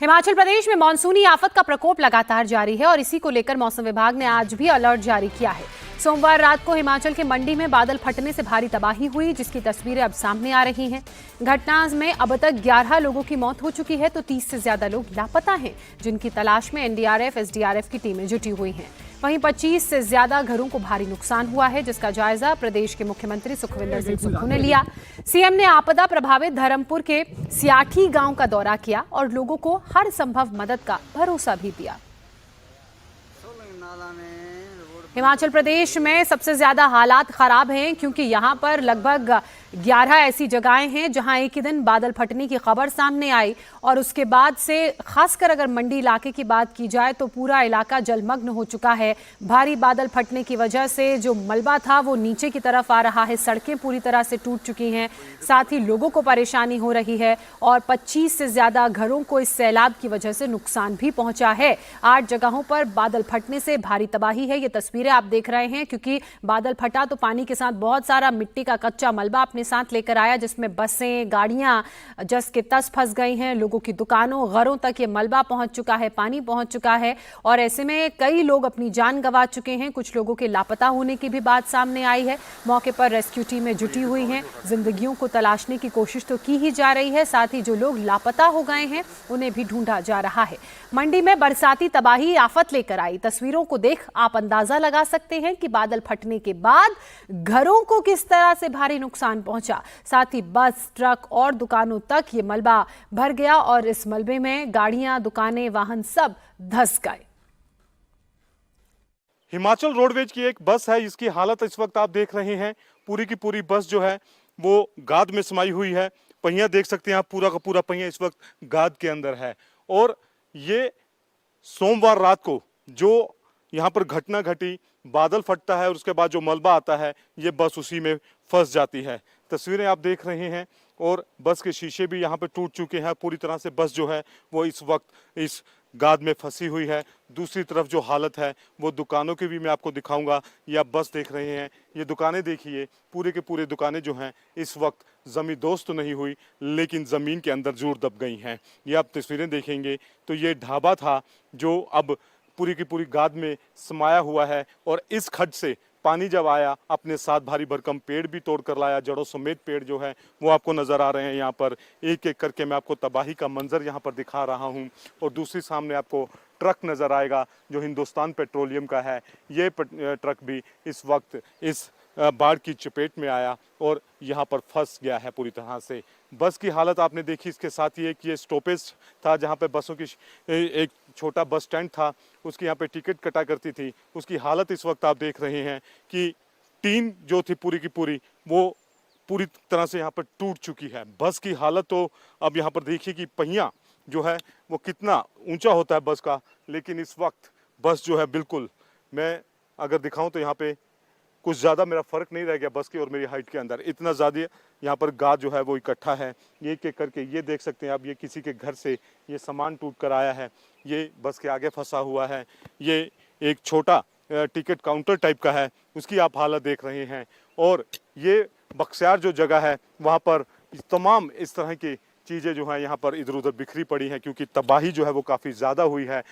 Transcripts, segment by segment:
हिमाचल प्रदेश में मानसूनी आफत का प्रकोप लगातार जारी है और इसी को लेकर मौसम विभाग ने आज भी अलर्ट जारी किया है। सोमवार रात को हिमाचल के मंडी में बादल फटने से भारी तबाही हुई, जिसकी तस्वीरें अब सामने आ रही हैं। घटना में अब तक 11 लोगों की मौत हो चुकी है तो 30 से ज्यादा लोग लापता हैं, जिनकी तलाश में एनडीआरएफ, एसडीआरएफ की टीमें जुटी हुई हैं। वहीं 25 से ज्यादा घरों को भारी नुकसान हुआ है, जिसका जायजा प्रदेश के मुख्यमंत्री सुखविंदर सिंह सुक्खू ने लिया। सीएम ने आपदा प्रभावित धर्मपुर के सियाठी गांव का दौरा किया और लोगों को हर संभव मदद का भरोसा भी दिया। हिमाचल प्रदेश में सबसे ज्यादा हालात खराब हैं, क्योंकि यहां पर लगभग 11 ऐसी जगहें हैं जहां एक ही दिन बादल फटने की खबर सामने आई और उसके बाद से खासकर अगर मंडी इलाके की बात की जाए तो पूरा इलाका जलमग्न हो चुका है। भारी बादल फटने की वजह से जो मलबा था वो नीचे की तरफ आ रहा है, सड़कें पूरी तरह से टूट चुकी हैं, साथ ही लोगों को परेशानी हो रही है और 25 से ज्यादा घरों को इस सैलाब की वजह से नुकसान भी पहुंचा है। 8 जगहों पर बादल फटने से भारी तबाही है। ये तस्वीरें आप देख रहे हैं, क्योंकि बादल फटा तो पानी के साथ बहुत सारा मिट्टी का कच्चा मलबा अपने साथ लेकर आया, जिसमें बसें, गाड़ियां जस के तस फंस गई हैं। लोगों की दुकानों, घरों तक ये मलबा पहुंच चुका है, पानी पहुंच चुका है और ऐसे में कई लोग अपनी जान गंवा चुके हैं। कुछ लोगों के लापता होने की भी बात सामने आई है। मौके पर रेस्क्यू टीमें जुटी हुई हैं, जिंदगियों को तलाशने की कोशिश तो की ही जा रही है, साथ ही जो लोग लापता हो गए हैं उन्हें भी ढूंढा जा रहा है। मंडी में बरसाती तबाही आफत लेकर आई। तस्वीरों को देख आप अंदाजा लगा सकते हैं कि बादल फटने के बाद घरों को किस तरह से भारी नुकसान पहुंचा। साथ ही बस, ट्रक और दुकानों तक ये मलबा भर गया और इस मलबे में गाड़ियां, दुकानें, वाहन सब धंस गए। हिमाचल रोडवेज की एक बस है, जिसकी हालत इस वक्त आप देख रहे हैं। पूरी की पूरी बस जो है वो गाद में समाई हुई है। पहिया देख सकते हैं आप, पूरा का पूरा पहिया इस वक्त गाद के अंदर है। और ये सोमवार रात को जो यहाँ पर घटना घटी, बादल फटता है और उसके बाद जो मलबा आता है, ये बस उसी में फंस जाती है। तस्वीरें आप देख रहे हैं और बस के शीशे भी यहाँ पे टूट चुके हैं। पूरी तरह से बस जो है वो इस वक्त इस गाद में फंसी हुई है। दूसरी तरफ जो हालत है वो दुकानों की भी मैं आपको दिखाऊंगा। ये आप बस देख रहे हैं, ये दुकानें देखिए, पूरे के पूरे दुकानें जो हैं इस वक्त ज़मींदोज़ तो नहीं हुई, लेकिन ज़मीन के अंदर जूर दब गई हैं। ये आप तस्वीरें देखेंगे तो ये ढाबा था जो अब पूरी की पूरी गाद में समाया हुआ है और इस खड्ड से पानी जब आया, अपने साथ भारी भरकम पेड़ भी तोड़ कर लाया। जड़ों समेत पेड़ जो है वो आपको नज़र आ रहे हैं। यहाँ पर एक एक करके मैं आपको तबाही का मंजर यहाँ पर दिखा रहा हूँ। और दूसरी सामने आपको ट्रक नज़र आएगा जो हिंदुस्तान पेट्रोलियम का है। ये ट्रक भी इस वक्त इस बाढ़ की चपेट में आया और यहाँ पर फंस गया है पूरी तरह से। बस की हालत आपने देखी। इसके साथ ही एक ये स्टॉपेज था जहाँ पे बसों की एक छोटा बस स्टैंड था, उसकी यहाँ पे टिकट कटा करती थी। उसकी हालत इस वक्त आप देख रहे हैं कि टीन जो थी पूरी की पूरी वो पूरी तरह से यहाँ पर टूट चुकी है। बस की हालत तो अब यहाँ पर देखिए कि पहिया जो है वो कितना ऊंचा होता है बस का, लेकिन इस वक्त बस जो है बिल्कुल, मैं अगर दिखाऊं तो यहाँ पे कुछ ज़्यादा मेरा फ़र्क नहीं रह गया बस की और मेरी हाइट के अंदर। इतना ज़्यादा यहाँ पर गाद जो है वो इकट्ठा है। ये एक एक करके ये देख सकते हैं आप, ये किसी के घर से ये सामान टूट कर आया है। ये बस के आगे फंसा हुआ है। ये एक छोटा टिकट काउंटर टाइप का है, उसकी आप हालत देख रहे हैं। और ये बख्तियार जो जगह है वहाँ पर तमाम इस तरह की चीज़ें जो हैं यहाँ पर इधर उधर बिखरी पड़ी हैं, क्योंकि तबाही जो है वो काफ़ी ज़्यादा हुई है।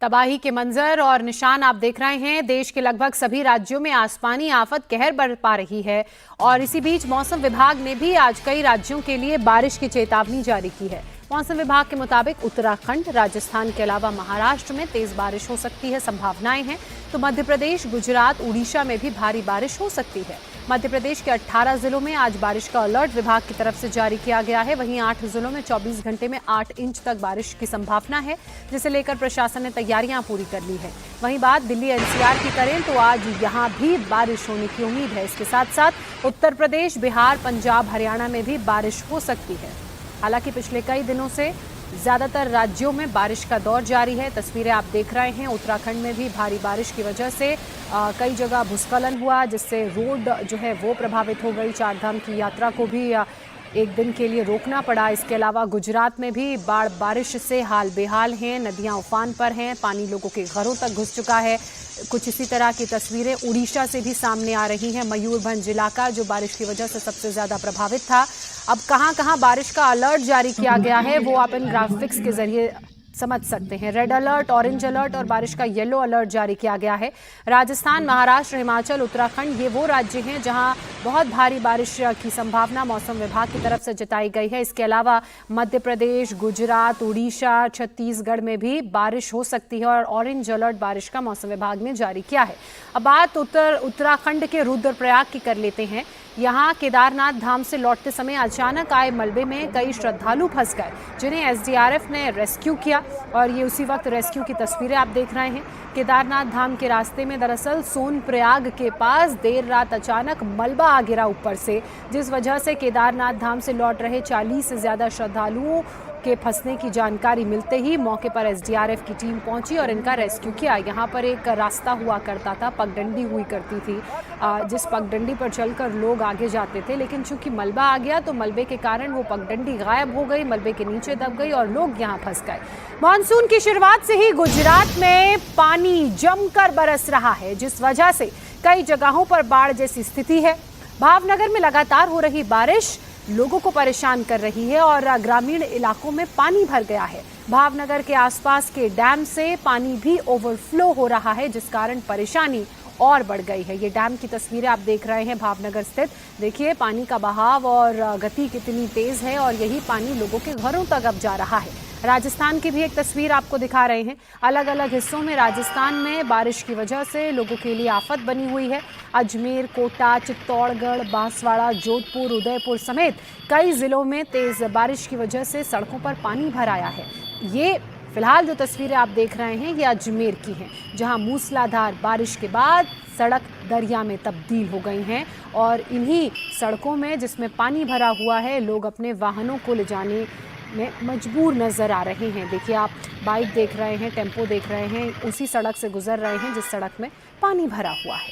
तबाही के मंजर और निशान आप देख रहे हैं। देश के लगभग सभी राज्यों में आसमानी आफत कहर बरपा रही है और इसी बीच मौसम विभाग ने भी आज कई राज्यों के लिए बारिश की चेतावनी जारी की है। मौसम विभाग के मुताबिक उत्तराखंड, राजस्थान के अलावा महाराष्ट्र में तेज बारिश हो सकती है, संभावनाएं हैं। तो मध्य प्रदेश, गुजरात, उड़ीसा में भी भारी बारिश हो सकती है। मध्य प्रदेश के 18 जिलों में आज बारिश का अलर्ट विभाग की तरफ से जारी किया गया है। वहीं 8 जिलों में 24 घंटे में 8 इंच तक बारिश की संभावना है, जिसे लेकर प्रशासन ने तैयारियां पूरी कर ली है। वहीं बात दिल्ली एनसीआर की करें तो आज यहां भी बारिश होने की उम्मीद है। इसके साथ साथ उत्तर प्रदेश, बिहार, पंजाब, हरियाणा में भी बारिश हो सकती है। हालांकि पिछले कई दिनों से ज्यादातर राज्यों में बारिश का दौर जारी है। तस्वीरें आप देख रहे हैं, उत्तराखंड में भी भारी बारिश की वजह से कई जगह भूस्खलन हुआ, जिससे रोड जो है वो प्रभावित हो गई। चारधाम की यात्रा को भी एक दिन के लिए रोकना पड़ा। इसके अलावा गुजरात में भी बारिश से हाल बेहाल हैं, नदियां उफान पर हैं, पानी लोगों के घरों तक घुस चुका है। कुछ इसी तरह की तस्वीरें उड़ीसा से भी सामने आ रही हैं। मयूरभंज इलाका जो बारिश की वजह से सबसे ज्यादा प्रभावित था, अब कहां कहां बारिश का अलर्ट जारी किया गया है वो आप इन ग्राफिक्स के जरिए समझ सकते हैं। रेड अलर्ट, ऑरेंज अलर्ट और बारिश का येलो अलर्ट जारी किया गया है। राजस्थान, महाराष्ट्र, हिमाचल, उत्तराखंड ये वो राज्य हैं जहां बहुत भारी बारिश की संभावना मौसम विभाग की तरफ से जताई गई है। इसके अलावा मध्य प्रदेश, गुजरात, उड़ीसा, छत्तीसगढ़ में भी बारिश हो सकती है और ऑरेंज अलर्ट बारिश का मौसम विभाग ने जारी किया है। अब बात उत्तराखंड के रुद्रप्रयाग की कर लेते हैं। यहाँ केदारनाथ धाम से लौटते समय अचानक आए मलबे में कई श्रद्धालु फंस गए, जिन्हें एसडीआरएफ ने रेस्क्यू किया और ये उसी वक्त रेस्क्यू की तस्वीरें आप देख रहे हैं। केदारनाथ धाम के रास्ते में दरअसल सोनप्रयाग के पास देर रात अचानक मलबा आ गिरा ऊपर से, जिस वजह से केदारनाथ धाम से लौट रहे 40 से ज्यादा श्रद्धालुओं के फंसने की जानकारी मिलते ही मौके पर एसडीआरएफ की टीम पहुंची और इनका रेस्क्यू किया। यहाँ पर एक रास्ता हुआ करता था, पगडंडी हुई करती थी, जिस पगडंडी पर चलकर लोग आगे जाते थे, लेकिन चूंकि मलबा आ गया तो मलबे के कारण वो पगडंडी गायब हो गई, मलबे के नीचे दब गई और लोग यहाँ फंस गए। मानसून की शुरुआत से ही गुजरात में पानी जमकर बरस रहा है, जिस वजह से कई जगहों पर बाढ़ जैसी स्थिति है। भावनगर में लगातार हो रही बारिश लोगों को परेशान कर रही है और ग्रामीण इलाकों में पानी भर गया है। भावनगर के आसपास के डैम से पानी भी ओवरफ्लो हो रहा है, जिस कारण परेशानी और बढ़ गई है। ये डैम की तस्वीरें आप देख रहे हैं भावनगर स्थित। देखिए पानी का बहाव और गति कितनी तेज है और यही पानी लोगों के घरों तक अब जा रहा है। राजस्थान की भी एक तस्वीर आपको दिखा रहे हैं। अलग अलग हिस्सों में राजस्थान में बारिश की वजह से लोगों के लिए आफत बनी हुई है। अजमेर, कोटा, चित्तौड़गढ़, बांसवाड़ा, जोधपुर, उदयपुर समेत कई जिलों में तेज बारिश की वजह से सड़कों पर पानी भर आया है। ये फिलहाल जो तस्वीरें आप देख रहे हैं ये अजमेर की हैं, जहां मूसलाधार बारिश के बाद सड़क दरिया में तब्दील हो गई हैं और इन्हीं सड़कों में जिसमें पानी भरा हुआ है लोग अपने वाहनों को ले जाने में मजबूर नजर आ रहे हैं। देखिए आप बाइक देख रहे हैं, टेम्पो देख रहे हैं, उसी सड़क से गुजर रहे हैं जिस सड़क में पानी भरा हुआ है।